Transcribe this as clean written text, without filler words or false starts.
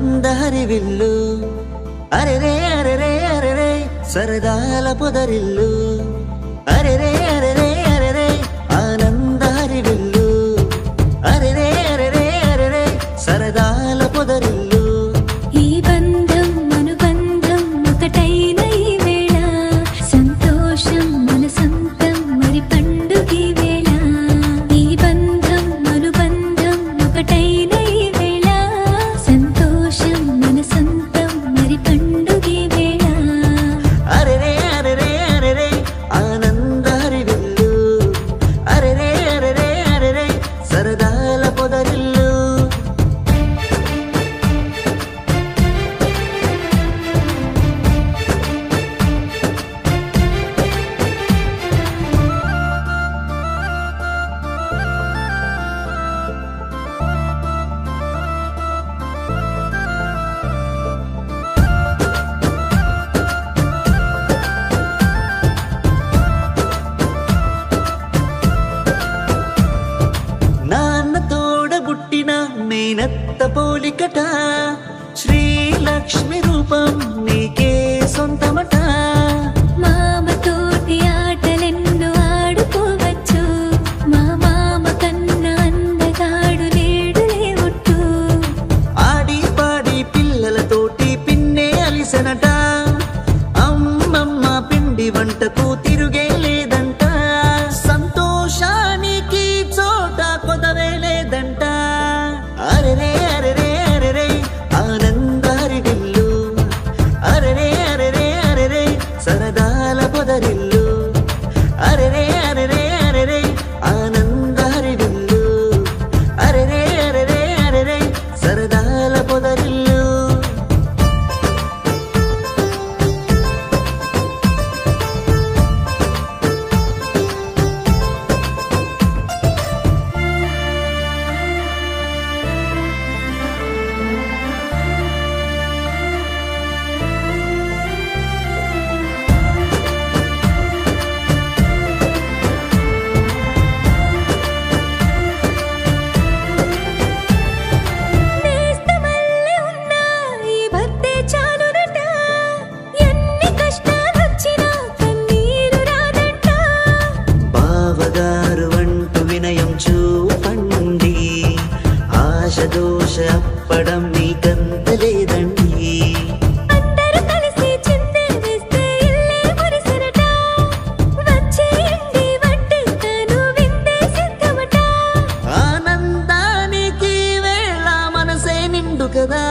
ఆనందహరి విల్లు అరెరే అరెరే అరెరే సరదాల పొదరిల్లు అరెరే అరెరే అరెరే ఆనందహరి విల్లు అరెరే అరెరే అరెరే సరదాల పొదరిల్లు ఈ బంధం అనుబంధం ఒకటైన ఈ వేళ సంతోషం మన సొంతం మరి పండుగ వేళ ఈ బంధం అనుబంధం ఒకటైన ఈ వేళ సంతోషం మన సొంతం మరి పండుగ వేళ అరెరే అరెరే అరెరే ఆనందహరి విల్లు అరెరే అరెరే అరెరే సరదాల పొదరిల్లు నాన్న తోడబుట్టిన మేనత్త పోలికట శ్రీలక్ష్మి రూపం నీకే సొంతమట మామతోటి ఆటలెన్నో ఆడుకోవచ్చు మా మామ కన్నా అందగాడు లేడులే ఒట్టు ఆడి పాడి పిల్లలతోటి పిన్నే అలిసెనట అమ్మమ్మ పిండి వంటకు తిరుగే లేదంట సంతోషానికి చోట కొదవే లేదంట అరెరే అరెరే అరెరే ఆనందహరి విల్లు అరెరే అరెరే అరెరే సరదాల పొదరిల్లు అరెరే అరెరే అరెరే ఆనందహరి విల్లు అరెరే అరెరే అరెరే సరదాల పొదరిల్లు నేస్తమల్లె ఉన్నా ఈ భర్తే చాలునట ఎన్ని కష్టాలొచ్చినా కన్నీరు రాదంట బావగారు అంటూ వినయం చూపండి ఆశ దోష అప్పడం మీకంత లేదండి అందరూ కలిసి చిందెలు వేస్తే ఇల్లే మురిసెనట వచ్చేయండి వడ్డిస్తాను విందే సిద్ధమట ఆనందానికి వేళ మనసే నిండు కదా